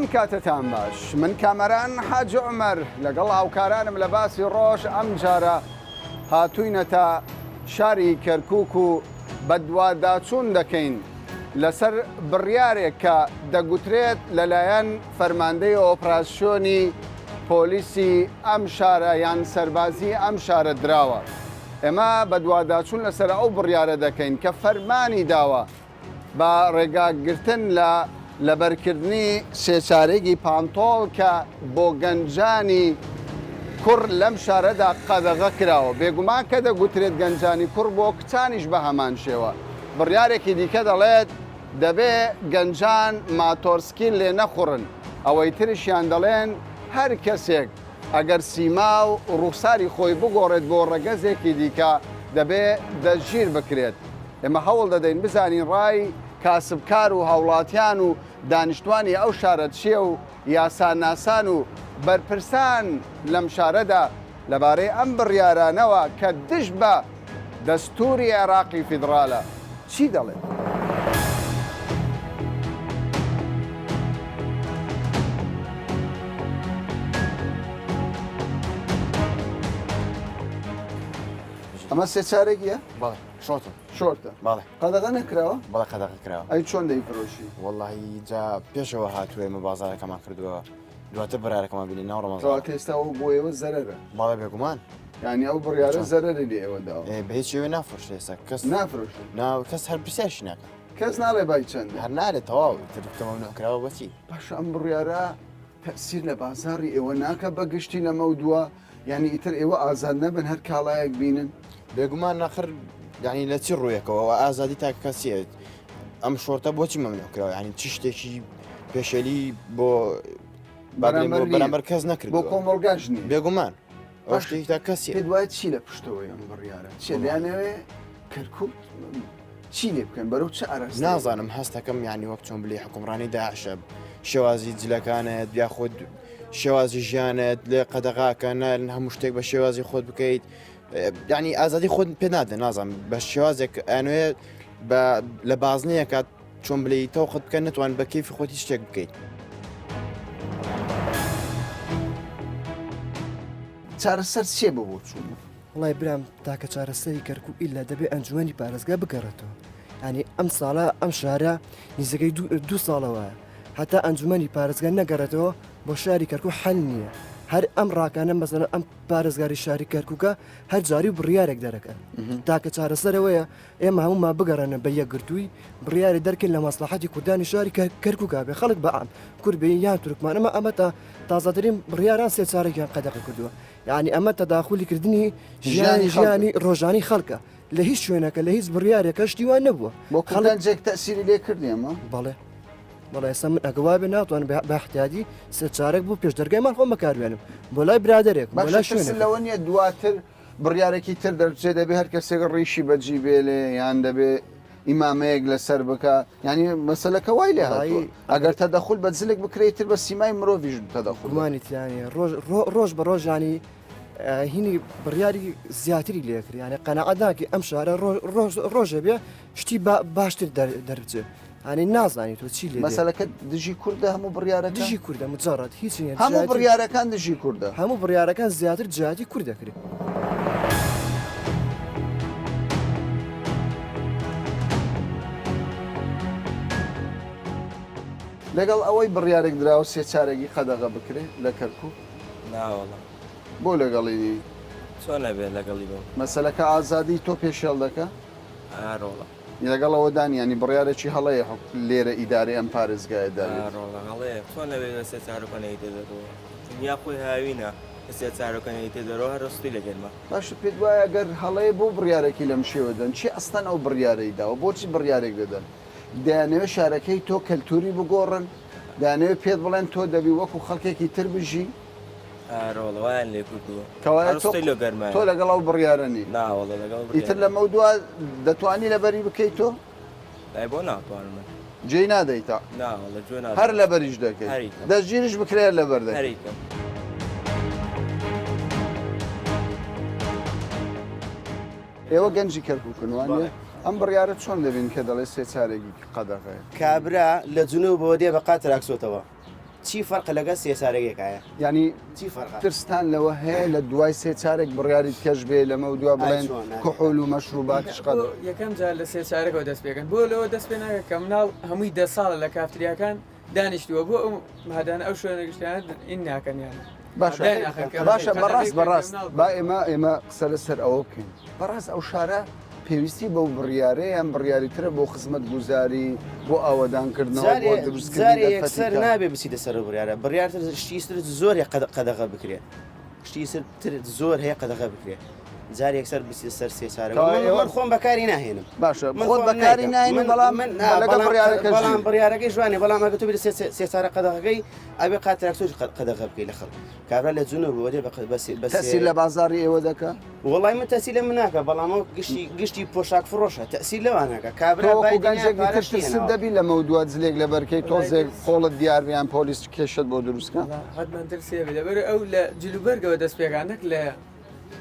بەڵام کاتتان باش من کامەران حاج عومەر لەگەڵ هاوکارانم لە باسی ڕۆژ ئەم جارە هاتووینەتە شاری کەرکووک و بە دوواداچوون دەکەین لەسەر بڕیارێک کە دەگوترێت لەلایەن فەرماندەی ئۆپراسیۆنی پۆلیسی ئەم شارە یان سەربازی ئەم شارە دراوە. ئێمە بە دوواداچوون لەسەر ئەو بڕیارە دەکەین کە فەرمانی داوە بە ڕێگاگرتن لە بەرکردنی سێچارێکی پانتۆڵ کە بۆ گەنجانی کوڕ لەم شارەدا قەدەخە کراوە. بێگومان کە دەگوترێت گەنجانی کوڕ بۆ کچانیش بە هەمان شێوە. بڕیارێکی دیکە دەڵێت دەبێ گەنجان ماتۆرسکین لێ نەخوڕن. ئەوەی تریشیان دەڵێن هەر کەسێک ئەگەر سیما و ڕوخساری خۆی بگۆڕێت بۆ ڕەگەزێکی دیکە دەبێ دەستگیر بکرێت. ئێمە هەوڵ دەدەین بزانین ڕای کاسبکار و هاوڵاتیان و دانیشتوانی ئەو شارە چیە و یاساناسان و بەرپرسان لەم شارەدا لەبارەی ئەم بڕیارانەوە کە دش بە دەستوری عێراقی فیدراالە چی دەڵێت؟ ئەمە سێچارێکیە؟ بەڵێ شۆتە شۆرتە بەڵێ قەدەخە نەکراوە؟ بەڵێ قەدەخە کراوە. ئەی چۆن دەیفرۆشی؟ وەڵڵاهی جا پێشەوە هاتووە ئێمە بازارەکەمان کردووە دواتر بڕارەکەمان بینی ناو ڕەمەزان. کە ئێستا ئەو بۆ ئێوە زەرەرە. بەڵێ بێگومان یعنی ئەو بڕیارە زەرەری لێ ئێوەداوە. بە هیچ شێوێ نافرۆشێ ئێستا کەس نافرۆشن. کەس هەر پرسیارشی ناکە. کەس ناڵێ بای چەندە؟ هەر نالێت تەواو تەمەمنوع کراوە بەچی؟ باش ئەم بڕیارە تەسیر لە بازاری ئێوە ناکە بە گشتی لەمە دووە یعنی ئیتر ئێوە ئازاد نەبن هەر کاڵایەک بینن. بێگومان ناخر یعنی لە چی ڕوویەکەوە ئازادی تا کەسیێت ئەم شۆرتە بۆچی مەمنوع کراوە یعنی چ شتێکی پێشەلی بۆ بەرامبەر کەس نەکرد بۆ کۆمەڵگاشنی بێگومان ئەو شتێکی تا کەسیە. پێت وایە چی لە پشتەوەی ئەم بڕیارە چێ لەیانەوێ کەرکووک چی لێ بکەن بەرەو چه ئەرەست؟ نازانم هەستەکەم یعنی وەک چۆن بڵێ حکومڕانی داعشە شێوازی جلەکانت یا خۆت شێوازی ژیانت لێ قەدەغاکە نارن هەموو شتێک بە شێوازی خۆت بکەیت یعنی ئازادی خۆت پێ نادە نازانم بە شێوازێک ئەنوێ لە بازنەیە کات چۆن بڵێ تەوقت بکەن نتوان بە کەیفی خۆتی شتێک بکەیت. چارەسەر چێ بە بۆ چوون؟ وڵای برام تاکە چارەسەری کەرکووک ئیلا دەبێت ئەنجومی پارێزگا بگەڕێتەوە. ینی ئەم ساڵە ئەم شارە نزیکەی 2 ساڵەوە هەتا ئەنجومی پارێزگا نەگەڕێتەوە بۆ شاری کەرکووک حەل نییە. هەر ئەم ڕاکانە مەسەڵەن ئەم پارێزگاری شاری کەرکووکە هەر جاری و بڕیارێک دەرەکەن. تاکە چارەسەرەوەیە ئێمە هەمومان بگەڕێنە بە یەکگرتووی بڕیاری دەرکەین لە مەسلحەتی کوردانی شاری کەرکووکا بێ خەڵک بەعام کوربی یان تورکمان ئەمە تا تازەترین بڕیاران سێچارێکیان قەدەخە کردووە. یعنی ئەمە تەداخولیکردنی ژیانی ڕۆژانی خەڵکە لە هیچ شوێنەکە لە هیچ بڕیارێکە شتیوان نەبووە بۆ خەڵک تەسیری لێ کردی ئەمە؟ بەڵێ بەڵێ ئێستا من ئەگەوا بێ ناتوانم بە احتیاجی سێچارێک بوو پێش دەرگایمان خۆم بەکاربێنم بۆ لای برادێک لەوە نیە دواتر بڕیارێکی تر دەرچێ دەبێ هەر کەسێک ڕیشی بەجی بێلێ یان دەبێ ئیمامەیەک لەسەر بکە ینی مەسەلەکە وای لێ ئەگەر تەدەخول بە جلێک بکرێتتر بە سیمای مرۆڤیش تەدەخولمانیتیانی ڕۆژ بە ڕۆژانی هینی بڕیاری زیاتری لێکرد یانە قەنەعەتناکی ئەم شارە ڕۆژە بێ شتی باشتر دەربچێت. هەنی نازانی تۆ چی لێ مەسەلەکە دژی کووردە هەموو بڕیارەکە دژی کووردە مجارڕات هیچ هەموو بڕیارەکان دژی کووردە هەموو بڕیارەکان زیاتر جیاتی کوورد دەکرێت. لەگەڵ ئەوەی بڕیارێک دراوە سێچارێکی قەدەخە بکرێت لە کەرکووک ناوەڵە بۆ لەگەڵی چۆن نەبێت لەگەڵی بۆ مەسەلەکە ئازادی تۆ پێشێڵ دەکە ئاڕۆڵە لەگەڵەوە دانیانی بڕیارێکی هەڵەیە لێرە ئیداری ئەم پارێزگایە ڕۆڵە هەڵەیە چۆن نەبێت لە سێ چارەکەی تێدەڕەوە دنیا خۆی هاوینە لە سێ چارەکەی تێدەڕەوە هەرستی لەگەلمە باش پێت وایە گەر هەڵەیە بۆ بڕیارێکی لەم شێوە دەن چی ئەستان ئەو بڕیارەی داوە بۆچی بڕیارێک دەدەن دەیانەوە شارەکەی تۆ کەلتوری بگۆڕن دەیانەوە پێت بڵێن تۆ دەبی وەکو خەڵکێکی تر بژی ڕۆڵەوەیان لێ کردووە کەوایە گەرمە تۆ لەگەڵ ئەو بڕیارەنی ناوەڵە لەگەڵ ئیتر لەمە دووە دەتوانی لەبەری بکەیت تۆ لای بۆ ناتوانم جێی نادەیتا ناوەڵە جوێ هەر لەبەریش دەکەیت دەستگیریش بکرێت لەبەردە هەریکەم ئێوە گەنجی کەرکووکن وانە ئەم بڕیارە چۆن دەبین کە دەڵێ سێچارێکی قەدەخەیە کابرا لە جنوب بۆ دێ بە قاتراکسۆتەوە چی فەرق لەگە سێ چارەگێکایە ینی چی فەرقە ترستان لەوە هەیە لە دوای سێ چارێک بڕیاری کەش بێ لەمە دوا بڵێن کحول و مەشروبات شقەت یەکەم جار لە سێ چارەکەەوە دەست پێکەن بۆ لەوە دەست پێ ناکە کە مناڵ هەمووی 10 ساڵە لە کافتریاکان دانیشتووە بۆ ئەو مادانە ئەو شوێنە گشتیانە ئین ناکەنیان باشە بەڕاست با ئێمە قسە لەسەر ئەوە بکەین بەڕاست ئەو شارە پێویستی بەو بڕیارەیان بڕیاریترە بۆ خزمەت گوزاری بۆ ئاوەدانکردنەوە بۆ دروستکردنی یەکسەر نابێ بچیتە سەر بڕیارە بڕیارتر شتیتر زۆر قەدەغە بکرێت شتی زۆر هەیە قەدەغە بکرێت جار یەکسەر بچیتە سەر سێ چارە خۆم بەکاری ناهێنم باشە خۆت بەکاری ناهێنم بەڵام بەڵام بڕیارەکەی جوانێ بەڵام ئەگە تۆ سێ چارە قەدەغەکەی ئەبێ قاتراکتۆر قەدەغە بکەی لە خەڵک کابرا لە جوونە بۆدێ تەسیل لە بازاری ئێوە دەکە وڵای من تەسیل لە من ناکە بەڵام گشتی پۆشاک فرۆشە تەسیل لەوانەکە کابرا گەنجێکی دەبی لە مەودووە جلێک لە بەرکەی تۆزێک خۆڵت دیاربیان پۆلیس کێشت بۆ دروستکە حتمەتر سێ لەبەر ئەو لە جلوبەرگەوە دەست پێکانێک لە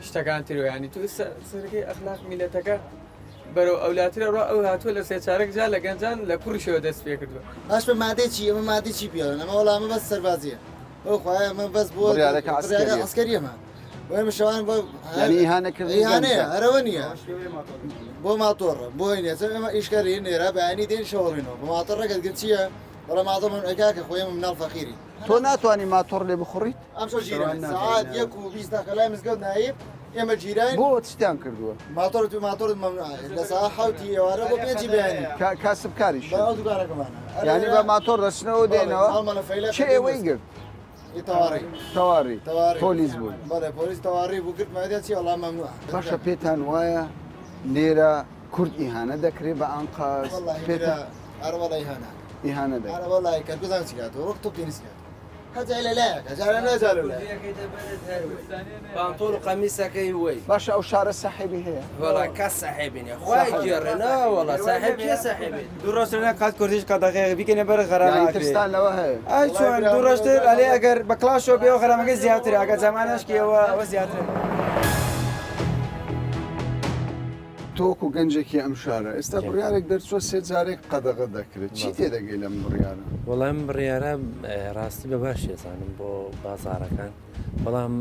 شتەکان ترۆیانی تو سەرەکەی ئەخلاق میلەتەکە بەرەو ئەولاترە ڕۆ ئەو هاتووە لە سێ چارێک جا لە گەنجان لە کوڕشەوە دەست پێ کردووە باش بە مادەی چی ئەمە مادەی چی پیاڵن ئەمە وەڵامە بەس سەربازیە ئەو خوایە ئەمە بەس بۆ ئەسکەریەمە وەمە شەوان بۆ ئیهانەیە هەرەوە نییە بۆ ماتۆڕە بۆ هینێ ئەمە ئیشکاری نێرا بەیانی دێن شەوەڕینەوە بە ماتۆڕەکەت گرت چییە بەڵام ماتۆ من ئەکاکە خۆی مناڵ فەقیری تۆ ناتوانانی ماتۆڕ لێ بخۆڕیت ئەم شۆ ژیران ساعات 1:20 لای مزگەوت نایب ئێمە جیران بۆ چیتان کردووە ماتۆر تو ماتۆرت مەمنوعە لە ساعات 7 ئێوارە بۆ 5 بەیانی کاسبکاریش بەڵاو دوکانەکەمانە یعنی بە ماتۆر دەچنەوە دێنەوە چه ئێوەی گرت تەواری پۆلیس بوون بەڵێ پۆلیس تەواری بوو گرت مادە چی وەڵام مەمنوعە باشە پێتان وایە لێرە کورد ئیهانە دەکرێت بە ئەنقاز پێتە ئەرەوەڵی هەنا ئیهانە دەکرێت ئەرەوەڵی کەرکوزان چیکاتەوە وەک تۆ تێنیسکات هەجای لەلایەکە جارە نەجارە لای بانتۆڵ و قەمیسەکەی وەی باشە ئەو شارە سەحیبی هەیە وەڵا کەس سەحیبینێ خوای گێڕێنەوە وەڵا ساحب کێ سەحیبێ دوو ڕۆژتر قات کوردیش قەدەخە بیکەنە بەر غەرامە ترستان لەوە هەیە ئای چۆن دوو ڕۆژتر ئەلێ ئەگەر بە کلاشۆ بێ و غەرامەکەی زیاترە ئەگەر زەمانەشکیەوە ئەوە زیاترە تۆکو گەنجێکی ئەم شارە ئێستا بڕیارێک دەرچوە سێ جارێک قەدەغە دەکرێت چی تێدەگەی لەم بڕیارە وەڵام بڕیارە ڕاستی بە باش ێزانم بۆ بازارەکان بەڵام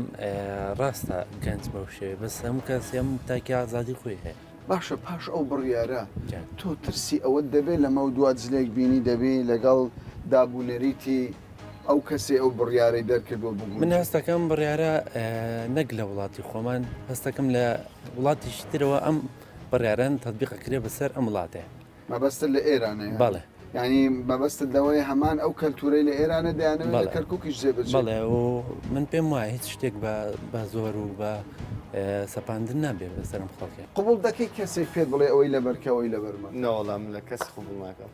ڕاستە گەنج بەو شێوێ بەس هەموو کەس هەموو تاکی ئازادی خۆی هەیە باشە پاش ئەو بڕیارە تۆ ترسی ئەوە دەبێت لە مەودوات جلێک بینی دەبێت لەگەڵ دابوونەریتی ئەو کەسێ ئەو بڕیارەی دەرکردووە بگوون من هەستەکەم بڕیارە نەک لە وڵاتی خۆمان هەستەکەم لە وڵاتی شترەوە ئەم بڕیاران تەطبیقەکرێ بەسەر ئەم وڵاتێ مەبەستە لە ئێرانەیە بەڵێ ینی مەبەستە دەوەی هەمان ئەو کەلتورەی لە ئێرانە دەیانەوێت کەرکووکیش جێبەجێ بەڵێ و من پێم وایە هیچ شتێک بە زۆر و بە سەپاندن نابێت بەسەرم خەڵکێ قبول دەکەی کەسێک پێت بڵێ ئەوەی لە بەرکەوەی لە بەرمە نەوەڵام لە کەس قبول ناکەم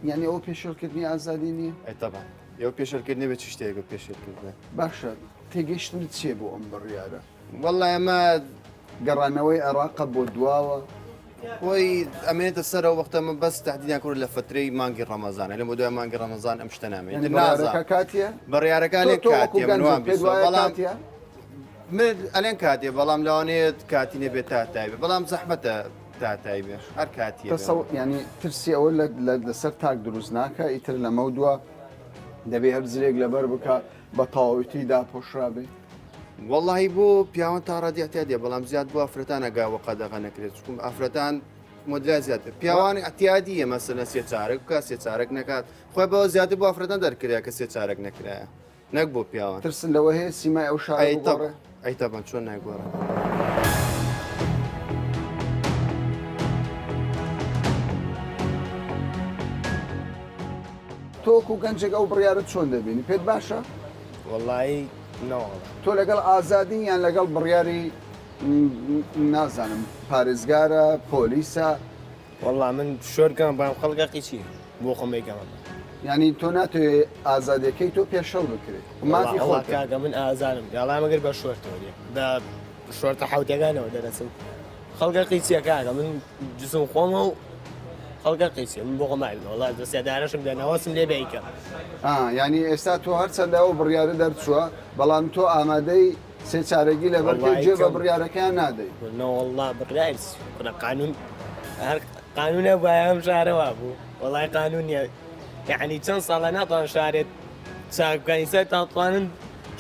یعنی ئەو پێشێلکردنی ئازادی نییە ئەتەبان ئێوە پێشێلکردنی بە چ شتێکە پێشێلکردن باشە تێگەیشتنت چیە بۆ ئەم بڕیارە وەڵای ئەمە گەڕانەوەی عێراقە بۆ دواوە خۆی ئەمێنێتە سەرەوە وەختەمە بەس تهدیدیان کرد لە فترەی مانگی ڕەمەزانە لە دوای مانگی ڕەمەزان ئەم شتە نامێت کاتیە بڕیارەکانی کاتیە منوان بەڵام ئەلێن کاتێ بەڵام لاوانێت کاتی نەبێت تا تایبێت بەڵام زەحمەتە تا تایبێ هەر کاتی ینی ترسی ئەوە لەسەر تاک دروست ناکە ئیتر لە مەودووە دەبێ هەر زرێک لەبەر بکە بە تەواویتی داپۆشرابێ واللهی بۆ پیاوان تا ڕادیاتیا دێ بەڵام زیاد بۆ ئافرەتانە گاوە قەدەغە نەکرێت چکم ئافرەتان مدرا زیاتر پیاوانی ئەتیادیە مەسەلە سێ چارێک بکە سێ چارێک نکات خۆی بەوە زیاتر بۆ ئافرەتان دەرکریا کە سێ چارێک نەکرایە نەک بۆ پیاوان ترسن لەوە هەیە سیمای ئەو شار ئەیتەبان چۆن نایگۆڕە تۆکو گەنجێک ئەو بڕیارت چۆن دەبینی پێت باشە؟ وەڵایی تۆ لەگەڵ ئازادی یان لەگەڵ بڕیاری نازانم پارێزگارە پۆلیسە وەڵا من شۆرگەم بام خەڵگە قیچی بۆ خۆمەیگەمە ینی تۆ ناتوێت ئازادەکەی تۆ پێشەڵ بکرێت مافی خۆکاگە من ئازانم یاڵامەگەر بە شۆرتەوە بە شۆرتە حوتەکانەوە دەرەچم خەڵگە قیچیە کاگە من جسم خۆمە و خەڵگە قیچی من بۆ خۆمای وڵات دەسێدارەشم دەناوەسم لێ بیکە ینی ئێستا تۆ هەرچەندە ئەو بڕیارە دەرچووە بەڵام تۆ ئامادەی سێ چارەگی لە بەرکەی جێ بە بڕیارەکەیان نادەی نەوەڵا بڕای قانون هەر قانونە باە ئەم شارەوە بوو وەڵای قانونیە یعنی چەند ساڵە ناتوان شارێت چاکەکانی سەر تاوانن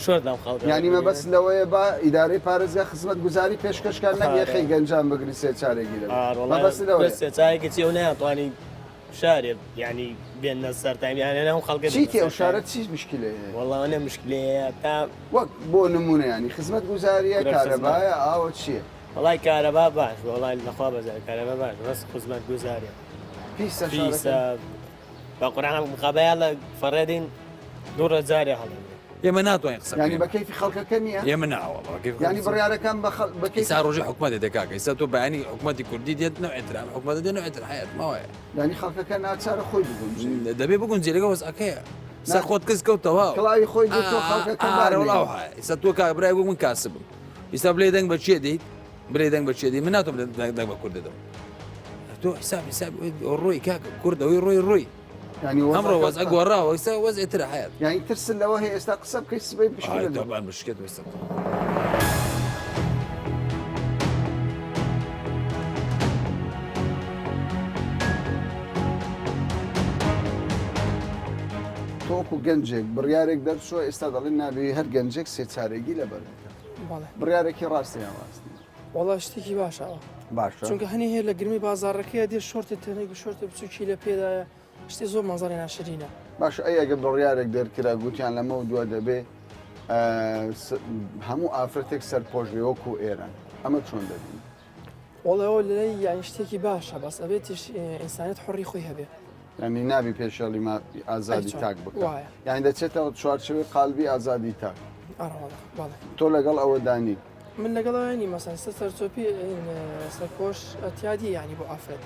شۆرت لەم خەڵک ینی مەبەست لەوەیە بە ئیدارەی پارێزگا خزمەت گوزاری پێشکەشکار نەبیەخی گەنجان بگری سێ چارێکی مەبەست لەوەیە چارێکی چی و ناتوانانی شارێ ینی بێنە سەر تایمیانە ئەو خەڵکە چیتی ئەو شارە چی مشکلەیە وەڵاوانە مشکلەیە تا وەک بۆ نمونە ینی خزمەت گوزاریە کارەبایە ئاوە چییە؟ وڵای کارەبا باش وڵای لەخوا بەزار کارەبا باش ڕست خزمەت گوزاریە پیسە بە قورآن مخابەیە لە فەڕێدین دوو جارێ هەڵێن ئێمە ناتوانین قسە ینی بە کەیفی خەڵکەکە نییە؟ ئێمە ناوە ینی بڕیارەکان بە ئیسا ڕۆژی حکوومەت دەکاکە ئیسا تۆ بەیانی حکوومەتی کوردی دێت نەوە ئێترام حکوومەت دێن ئێتر حیات ماوەیە ینی خەڵکەکە ناچارە خۆی بگونجێ دەبێ بگونجێ لەگە وەزعەکەیە سەر خۆت کەس کەوتەوە کڵاوی خۆی تۆ خەڵکەکە وڵاو هەیە ئیسا تۆ کابرای بوو من کاسبم ئیستا بڵێ دەنگ بە چێ دەیت بڵێ دەنگ بە چێ دەیت من ناتۆم دەنگ بە کورد دەدەم تۆ حساب ڕۆی کاکە کوردەوەی ڕۆی ئەمڕۆ وەزع گۆڕاوە ئێستا وەزع ئێترە حیات یانی ترسن لەوە هەیە ئێستا قسە بکەیت سبەی دەبان بشکێت وەستا تۆکو گەنجێک بڕیارێک دەرچووە ئێستا دەڵێن نابێ هەر گەنجێک سێ چارێکی لەبەر بڕیارێکی ڕاستی ڕاستی وڵا شتێکی باشەوە باشە چونکە هەنی هەیە لە گرمی بازارڕەکەی دێ شۆرتە تەنێک شۆرتە بچووکی لە پێدایە شتی زۆر مەزاری ناشرینە باش ئەگە بڕیارێک دەرکرا گوتیان لەمە دووە دەبێ هەموو ئافرەتێک سەرپۆشبێ وەکو ئێران ئەمە چۆن دەبین وڵەوە لەی یانی شتێکی باشە بەس ئەبێتیش ئینسانیت حڕی خۆی هەبێ ینی نابی پێشەڵی ئازادی تاک بکە یانی دەچێتەوە چوارچەوەی قالبی ئازادی تاک تۆ لەگەڵ ئەوە دانی من لەگەڵەوەنی مەسەن سەرچۆپی سەرپۆش ئەتیادی ینی بۆ ئافرەت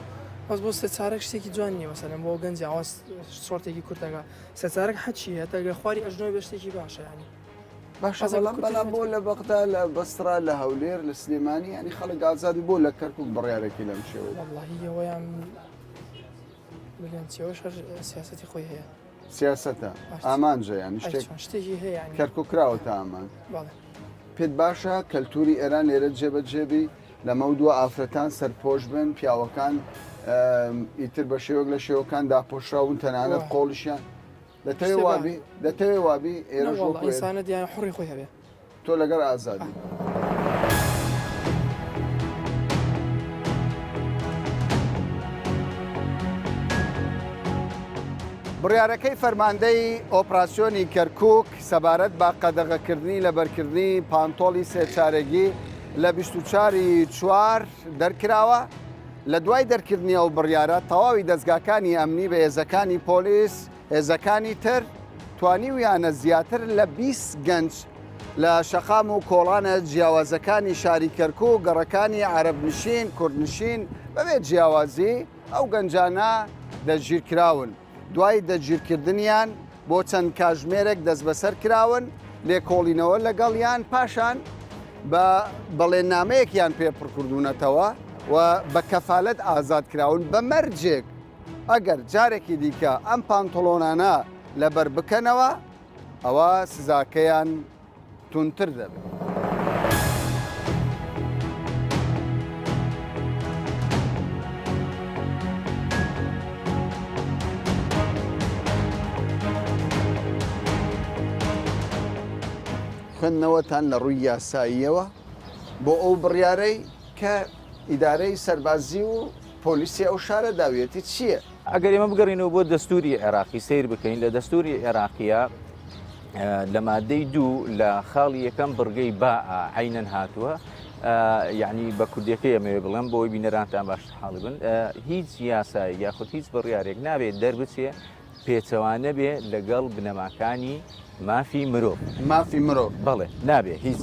بەس بۆ سێچارێک شتێکی جوان نیە مەسەلەن بۆ گەنجی ئاواز سۆرتێکی کورتەکە سێچارێک حەچیە تەگە خواری ئەژنۆی بە شتێکی باشە ینی باشە بەڵام بۆ لە بەغدا لە بەسترا لە هەولێر لە سلێمانی ینی خەڵک ئازادی بۆ لە کەرکووک بڕیارێکی لەم شێوە وڵاهیەوەیان چێوەش سیاسەتی خۆی هەیە سیاسەتە ئامانجە ینی شتێکی هەیە کەرکووکراوەتە ئامان پێت باشە کەلتوری ئێران لێرە جێبەجێبی لەمە دووە ئافرەتان سەرپۆش بن پیاوەکان ئیتر بە شێوەک لە شێوەکان داپۆشراون تەنانەت قۆڵیشیان دەتەوێ وابی ئێرە ئینسانە دییان حڕی خۆی هەبێ تۆ لەگەر ئازادی بڕیارەکەی فەرماندەی ئۆپراسیۆنی کەرکووک سەبارەت بە قەدەغەکردنی لەبەرکردنی پانتۆڵی سێچارێکی لە 24/4 دەرکراوە لە دوای دەرکردنی ئەو بڕیارە تەواوی دەستگاکانی ئەمنی بە هێزەکانی پۆلیس هێزەکانی تر توانیویانە زیاتر لە 20 گەنج لە شەقام و کۆڵانە جیاوازەکانی شاری کەرکووک گەڕەکانی عەرەبنشین کوردنشین بەبێ جیاوازی ئەو گەنجانە دەستگیرکراون دوای دەگیرکردنیان بۆ چەند کاتژمێرێک دەست بەسەر کراون لێکۆڵینەوە لەگەڵیان پاشان بە بەڵێننامەیەکیان پێپڕکردوونەتەوە و بە کەفالەت ئازاد کراون بە مەرجێک ئەگەر جارێکی دیکە ئەم پانتۆڵۆنانە لەبەر بکەنەوە ئەوە سزاکەیان تونتر دەبێت. خوێندنەوەتان لە ڕووی یاساییەوە بۆ ئەو بڕیارەی کە ئیدارەی سەربازی و پۆلیسی ئەو شارە داوێتی چییە؟ ئەگەر ئێمە بگەڕینەوە بۆ دەستوری عێراقی سیر بکەین لە دەستوری عێراقیە لە مادەی 2 لە خاڵی یەکەم بڕگەی با عینەن هاتووە یعنی بە کوردیەکەی ئەمەوێ بڵێم بۆی بینەرانتان باش حاڵی بن هیچ یاسای یاخود هیچ بڕیارێک نابێت دەربچێ پێچەوانە بێ لەگەڵ بنەماکانی مافی مرۆڤ بەڵێ نابێ هیچ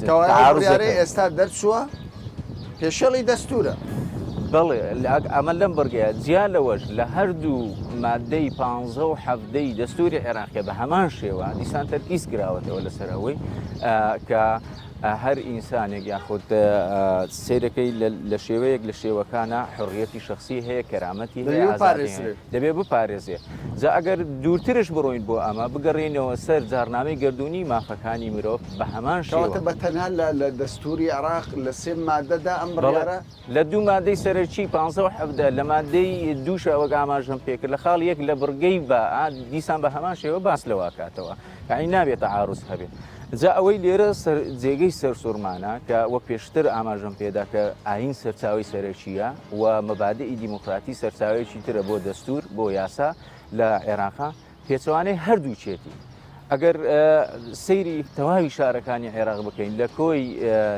ئێستا دەرچووە پێشەڵی دەستورە بەڵێ ئەمە لەم بڕگەیە جیا لەوەش لە هەردوو مادەی 15 و 17 دەستوری عێراقیە بە هەمان شێوە دیسان تەرکیز کراوەتەوە لەسەرەوەی کە هەر ئینسانێک یاخود سیرەکەی لە شێوەیەک لە شێوەکانە حڕیەتی شخصی هەیە کەرامەتی دەبێ بپارێزێ جا ئەگەر دوورترش بڕۆین بۆ ئەمە بگەڕێنەوە سەر جارنامەی گردردونی مافەکانی مرۆڤ بە هەمان شێوە بە تەنها لە دەستوری عێراق لە 3 مادەدا ئەم بڕیارە لە 2 مادەی سەرەکی 15 لە مادەی دووشە وەک ئاماژەم پێکرد لە خاڵ یەک لە بڕگەی بە دیسان بە هەمان شێوە باس لەواکاتەوە یعنی نابێتە عاروس هەبێت جا ئەوەی لێرە جێگەی سەرسوورمانە کە وە پێشتر ئاماژەم پێدا کە ئاین سەرچاوی سەرەکیە و مەبادئی دیموکراتی سەرچاوێکی ترە بۆ دەستور بۆ یاسا لە عێراقا پێچەوانەی هەردوو چێتی ئەگەر سەیری تەواوی شارەکانی عێراق بکەین لە کۆی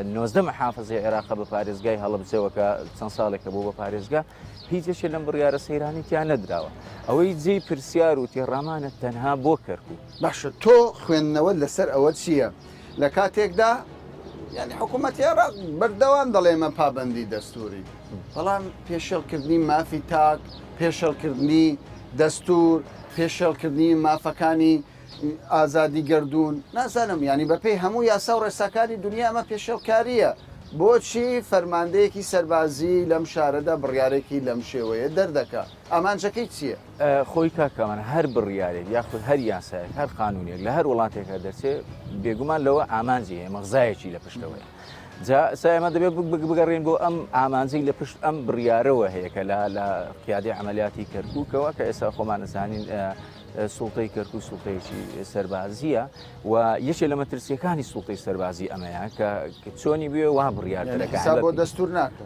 19 محافظەی عێراق بە پارێزگای هەڵەبجەوەکە چەند ساڵێکە بۆ بە پارێزگا هیچێکە لەم بڕیارە سەیرانیتیان نەدراوە ئەوەی جێی پرسیار و تێڕامانە تەنها بۆ کەرکووک باشە تۆ خوێندنەوە لەسەر ئەوە چییە لە کاتێکدا یعنی حکوومەتی عێراق بەردەوام دەڵێمە پابەندی دەستوری بەڵام پێشێڵکردنی مافی تاک پێشێڵکردنی دەستور پێشێڵکردنی مافەکانی ئازادی گردون نازانم ینی بەپێی هەموو یاسا و ڕێساکانی دنیا ئەمە پێشێڵکاریە بۆچی فەرماندەیەکی سەربازی لەم شارەدا بڕیارێکی لەم شێوەیە دەردەکە ئامانجەکەی چییە؟ خۆی کاکەمان هەر بڕیارێک یاخود هەر یاسایەک هەر قانونێک لە هەر وڵاتێکە دەرچێت بێگومان لەوە ئامانجی هەیە مەغزایەکی لە پشتەوەی جا ئێمە دەبێت بگەڕێن بۆ ئەم ئامانجی لە پشت ئەم بڕیارەوە هەیە کە لە قیادەی عملیاتی کەرکووکەوە کە ئێستا خۆمان نەزانین سوڵتەی کەرکووک سوڵتەیەکی سەربازیە و یەکێک لە مەترسیەکانی سوڵتەی سەربازی ئەمەیە کە چۆنی بوێ وا بڕیاردەکە بۆ دەستور ناکە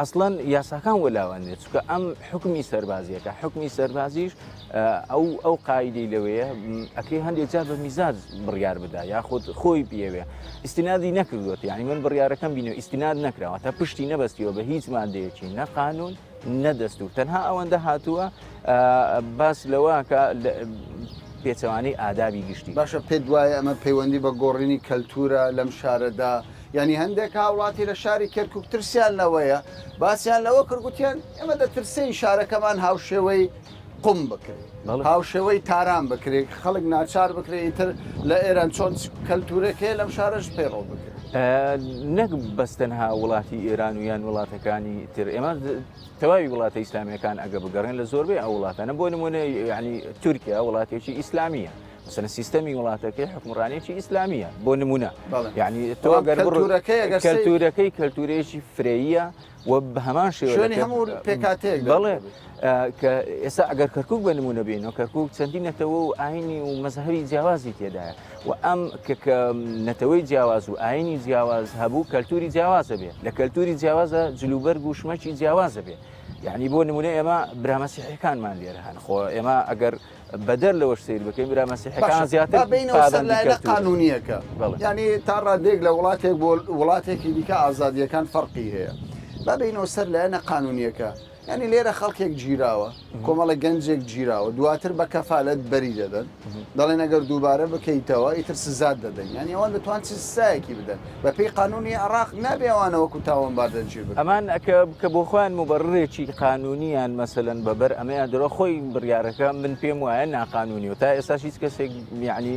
ئەسڵەن یاساکان وەلاوانێت چکە ئەم حکمی سەربازیەکە حکمی سەربازیش ئەو قاعدەی لەوەیە ئەکەی هەندێک جار بە میزاج بڕیار بدا یاخود خۆی پێوێ ئیستینادی نەکردوێت یعنی من بڕیارەکەم بینەوە ئیستیناد نەکراوە تا پشتی نەبەستیەوە بە هیچ مادەیەکی نە قانون نەدەستور تەنها ئەوەندە هاتووە باس لەوە کە پێچەوانەی ئادابی گشتی باشە پێ دوایە ئەمە پەیوەندی بە گۆڕینی کەلتورە لەم شارەدا ینی هەندێک هاوڵاتی لە شاری کەرکووک ترسیان لەوەیە باسییان لەوە کردگوتیان ئێمە دەترسین شارەکەمان هاوشێوەی قوم بکرێت هاوشێوەی تاران بکرێت خەڵک ناچار بکرێت ئیتر لە ئێران چۆن کەلتورەکەی لەم شارەش پێڕۆ بکرێت نەک بەستەنها وڵاتی ئێران و یان وڵاتەکانی تر ئێمە تەواوی وڵاتە ئیسلامیەکان ئەگە بگەڕێن لە زۆربەی ئەو وڵاتانە بۆ نمونە ینی تورکیا وڵاتێکی ئیسلامیە مثلا سیستەمی وڵاتەکەی حکومڕانێکی ئیسلامیە بۆ نمونە یعنی تۆ کەلتورەکەی کەلتورێکی فرەیە و بە هەمان شێوەی هەموو پێکاتێک بەڵێ کە ئێستا ئەگەر کەرکووک بە نمونە بینەوە کەرکووک چەندی نەتەوە و ئاینی و مەزهبی جیاوازی تێدایە و ئەم کە نەتەوەی جیاواز و ئاینی جیاواز هەبوو کەلتوری جیاوازە بێ لە کەلتوری جیاوازە جلوبەرگ و شمەکی جیاوازە بێ یعنی بۆ نمونە ئێمە برامەسیحەکانمان لێرە هەن خۆ ئێمە ئەگەر بەدەر لەوەش سیر بکەین برامەسیحەکان زیاتر قانونیەکە ینی تا ڕادێک لە وڵاتێک بۆ وڵاتێکی دیکە ئازادیەکان فەرقی هەیە بابینەوە سەر لایەنە قانونیەکە ینی لێرە خەڵکێک گیراوە کۆمەڵە گەنجێک گیراوە دواتر بە کەفالەت بەری دەدەن دەڵێن ئەگەر دووبارە بکەیتەوە ئیتر سزاد دەدەن ینی ئەوان دەتوان چ سایەکی بدەن بە پێی قانونی عێراق نابێوانەوەکو تاوانباردەنجیر بن ئەمان کە بۆ خۆیان مبەڕێکی قانونیان مەسەلەن بەبەر ئەمەیان درۆ خۆی بڕیارەکە من پێم وایە ناقانونی و تا ئێستا هیچ کەسێک یعنی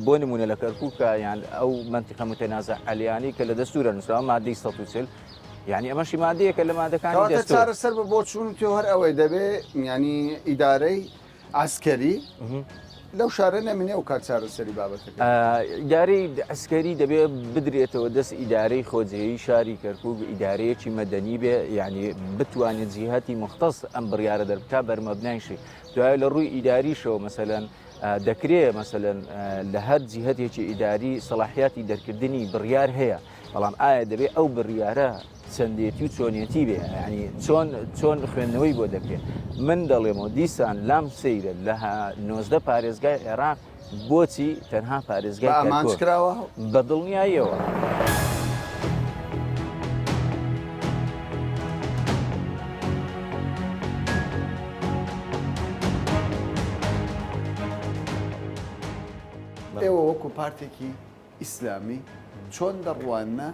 بۆ نمونە لە کەرکووکە یان ئەو منتیقە متەنازە عەلیانی کە لە دەستورە نووسراوە مادەی 140 یعنی ئەمەشی مادەیەکە لە مادەکانی دەستور چارەسەر بە بۆ چوون تۆ هەر ئەوەی دەبێ ینی ئیدارەی ئاسکەری لەو شارە نەمینێ و کات چارەسەری بابەتەکە ئیدارەی ئەسکەری دەبێت بدرێتەوە دەست ئیدارەی خۆجێیی شاری کەرکووک ئیدارەیەکی مەدەنی بێ یعنی بتوانێت جیهەتی مختص ئەم بڕیارە دەربکە بەرمەبنایشی دوایە لە ڕووی ئیداریشەوە مەسەلەن دەکرێت مەسەلەن لە هەر جیهەتێکی ئیداری سەلاحیاتی دەرکردنی بڕیار هەیە بەڵام ئایا دەبێت ئەو بڕیارە چەندێتی و چۆنیەتی بێ ینی چۆن خوێندنەوەی بۆ دەکرێت من دەڵێمەوە دیسان لام سەیرە لە 19 پارێزگای عێراق بۆچی تەنها پارێزگای ئامانجکراوە بە دڵنیاییەوە ئێوە وەکو پارتێکی ئیسلامی چۆن دەڕوانە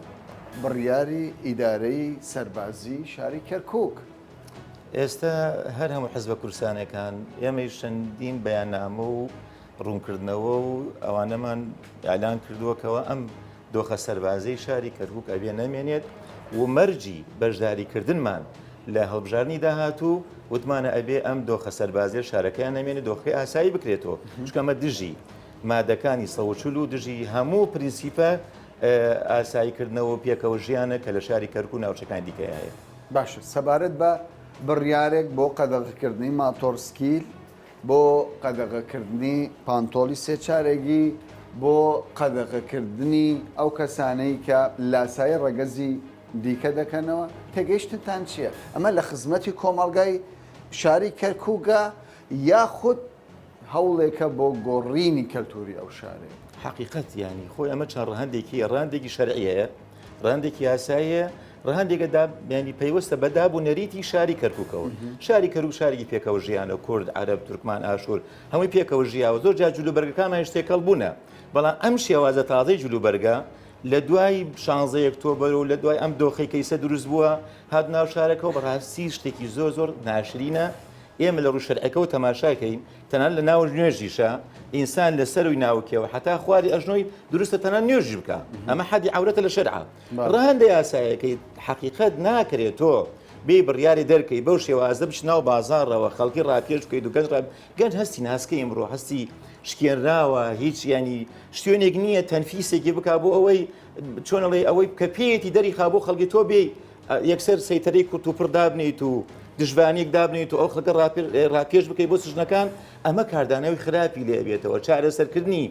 بڕیاری ئیدارەی سەربازی شاری کەرکووک ئێستا هەر هەموو حزبە کورسانەکان ئێمەی چەندین بەیاننامە و ڕوونکردنەوە و ئەوانەمان ئالان کردووەکەوە ئەم دۆخە سەربازەی شاری کەرکووک ئەبێ نەمێنێت و مەرجی بەشداریکردنمان لە هەڵبژارنی داهاتوو وتمانە ئەبێ ئەم دۆخە سەربازیە شارەکەیان نەمێنێت دۆخی ئاسایی بکرێتەوە چکەمە دژی مادەکانی سەوچول و دژی هەموو پرینسیپە ئاساییکردنەوە پێکەوە ژیانە کە لە شاری کەرکووک ناوچەکان دیکە هەیە. باشە سەبارەت بە بڕیارێک بۆ قەدەغەکردنی ماتۆرسکیل بۆ قەدەغەکردنی پانتۆلی سێچارێکی بۆ قەدەغەکردنی ئەو کەسانەی کە لاسایی ڕەگەزی دیکە دەکەنەوە تێگەیشتتان چییە؟ ئەمە لە خزمەتی کۆمەڵگای شاری کەرکووکە یاخود هەوڵێکە بۆ گۆڕینی کەلتوری ئەو شارێ؟ حقیقت ینی خۆی ئەمە چەند ڕەهەندێکی شەرعیەیە ڕەهەندێکی یاساییە ڕەهەندێکە ینی پەیوەستە بەدابوو نەریتی شاری کەرکووکەوە شاری کەرکووک شارێکی پێکەوە ژیانە کورد عەرەب تورکمان ئاشور هەمووی پێکەوە ژیاوە زۆر جا جلوبەرگەکانمان شتێکەڵ بوونە بەڵام ئەم شێوازە تازەی جلوبەرگە لە دوای 16 ئۆکتۆبەر و لە دوای ئەم دۆخەی کەیسە دروست بووە هات ناو شارەکەەوە بەڕاستی شتێکی زۆر ناشرینە ئێمە لە ڕوو شەرعەکە و تەماشاکەین تەنان لە ناو نوێژیشە ئینسان لە سەروی ناوکەوە حتا خواری ئەژنۆی دروستە تەنان نوێژی بکە ئەمە حەدی عەورەتە لە شەرعە ڕەهەندە یاسایەکەی حەقیقەت ناکرێتەوە بێ بڕیاری دەرکەی بەو شێوازە بچ ناو بازاڕەوە خەڵکی ڕاپێش بکەیت و گەنج هەستی ناسکەی ئەمڕۆ هەستی شکێنراوە هیچ ینی شتێنێک نییە تەنفیسێکی بک بۆ ئەوەی چۆنەڵێ ئەوەی کە پێیەتی دەری خابۆ خەڵکی تۆ بێ یەکسەر سەیتەرەی کورت و پڕدابنیت و دژوانیەک دابنیت و ئەو خەکە ڕاپێش بکەیت بۆ سژنەکان ئەمە کاردانەوەی خراپی لێ بێتەوە چارەسەرکردنی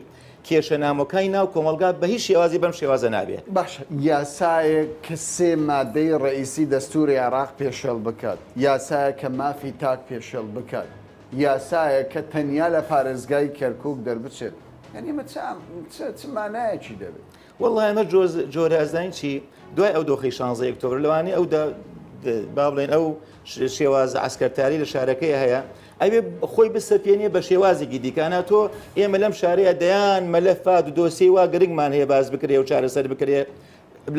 کێشە نامۆکانی ناو کۆمەلگات بە هیچ شێوازی بەم شێوازە نابێت. باشە یاسایەک کە سێ مادەی ڕئیسی دەستوری عێراق پێشێڵ بکات یاسایە کە مافی تاک پێشێڵ بکات یاسایە کە تەنیا لە پارێزگای کەرکووک دەربچێت یعنی ئمە چ مانایەکی دەبێت؟ وەڵڵای ئەمە جۆرە ئەزانین چی دوای ئەو دۆخی 16 ئۆکتۆبر لەوانەیە ئەو با بڵێن ئەو شێوازە عسکەرتاری لە شارەکەی هەیە ئەوێ خۆی بسەپێنێ بە شێوازێکی دیکانە تۆ ئێمە لەم شارەیە دەیان مەلەفات و دۆسی وا گرنگمان هەیە باز بکرێ و چارەسەر بکرێ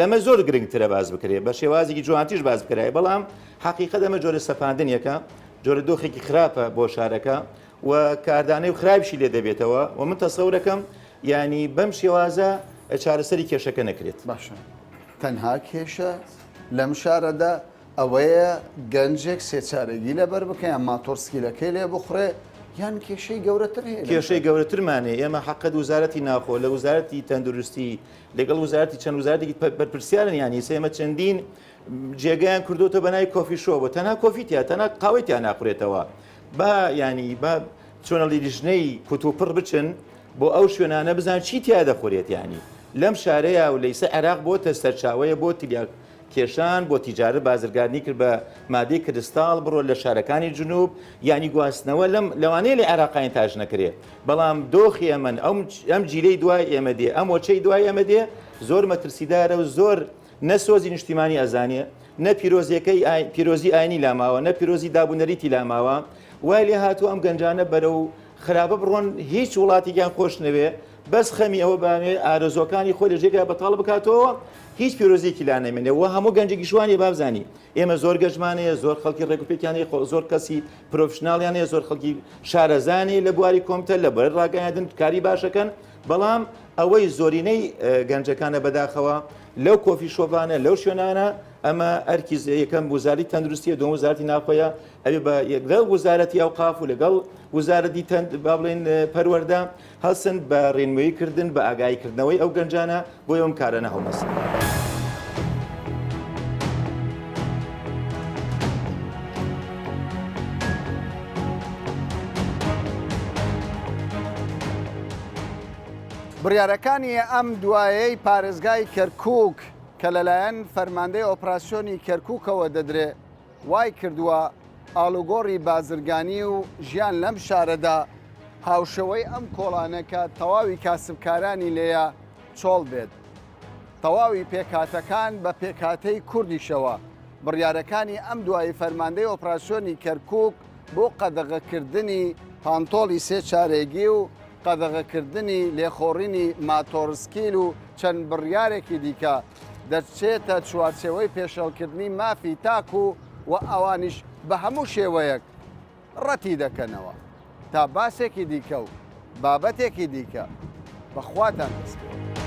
لەمە زۆر گرنگترە باز بکرێ بە شێوازێکی جوانتیش باز بکرای بەڵام حقیقەت ئەمە جۆرە سەپاندنیەکە جۆرە دۆخێکی خراپە بۆ شارەکە و کاردانەی خراپشی لێ دەبێتەوە و من تەسەورەکەم ینی بەم شێوازە چارەسەری کێشەکە نەکرێت. باشە تەنها کێشە لەم شارەدا ئەوەیە گەنجێک سێچارەگی لەبەر بکەیان ماتۆرسکیلەکەی لێ بخڕێ یان کێشەی گەورەتر هەیە؟ کێشەی گەورەترمانێ ئێمە حەقەت وزارەتی ناخۆ لە وزارەتی تەندروستی لەگەڵ وزارەتی چەند وزارەتێکی بەرپرسیارن یانی ئێمە چەندین جێگەیان کردوتە بەناوی کۆفی شۆ بۆ تەنها کۆفیتیان تەنها قاوەتیان ناخورێتەوە با ینی با چۆنە لیژنەی کوتوپڕ بچن بۆ ئەو شوێنانە بزان چی تیا دەخورێت ینی لەم شارەیە و لەیسە عێراق بۆتە سەرچاوەیە بۆ تریاک کێشان بۆ تیجارە بازرگانی کرد بە مادەی کردستاڵ بڕۆ لە شارەکانی جنوب ینی گواستنەوە لەوانەیە لە عێراقیان تاژ نەکرێت بەڵام دۆخی ئەمن ئەم جیلەی دوای ئێمە دێ ئەم وەچەی دوای ئێمە دێ زۆر مەترسیدارە و زۆر نەسۆزی نیشتیمانی ئەزانێ نە پیرۆزیەکەی پیرۆزی ئاینی لاماوە نە پیرۆزی دابوونەریتی لاماوە وای لێ هاتوو ئەم گەنجانە بەرە و خراپە بڕۆن هیچ وڵاتێکیان خۆش نەوێ بەس خەمی ئەوە بامێ ئارزۆکانی خۆی لە ژێگا بەتاڵ بکاتەوە هیچ پیرۆزیەکی لا نەمێنێ و هەموو گەنجێکی شوانی بابزانی ئێمە زۆر گەژمانەیە زۆر خەڵکی ڕێکوپێکیانەیە زۆر کەسی پرۆفشناڵیانەیە زۆر خەڵکی شارەزانی لە بواری کۆمتە لە بەر ڕاگەیاندن کاری باشەکەن بەڵام ئەوەی زۆرینەی گەنجەکانە بەداخەوە لەو کۆفی شۆڤانە لەو شوێنانە ئەمە ئەرکی یەکەم وزاری تەندروستیە دوم وزارەتی ناوخۆیە ئەوێ بە لەگەڵ وزارەتی ئەوقاف و لەگەڵ وزارەتی با بڵێن پەروەردە هەڵسن بە ڕێنموییکردن بە ئاگاییکردنەوەی ئەو گەنجانە بۆ ئەوم کارانە هەڵمەسن. بڕیارەکانی ئەم دوایەی پارێزگای کەرکووک کە لەلایەن فەرماندەی ئۆپراسیۆنی کەرکووکەوە دەدرێت وای کردووە ئاڵوگۆڕی بازرگانی و ژیان لەم شارەدا هاوشەوەی ئەم کۆڵانەکە تەواوی کاسبکارانی لێیە چۆڵ بێت تەواوی پێکاتەکان بە پێکاتەی کوردیشەوە بڕیارەکانی ئەم دوایی فەرماندەی ئۆپراسیۆنی کەرکووک بۆ قەدەغەکردنی پانتۆلی سێ چارێگی و قەدەغەکردنی لێخۆڕینی ماتۆرسکیل و چەند بڕیارێکی دیکە دەچێتە چوارچێوەی پێشەڵکردنی مافی تاک و ئەوانیش بە هەموو شێوەیەک ڕەتی دەکەنەوە تا باسێکی دیکە و بابەتێکی دیکە بەخواتان دەستکەوە.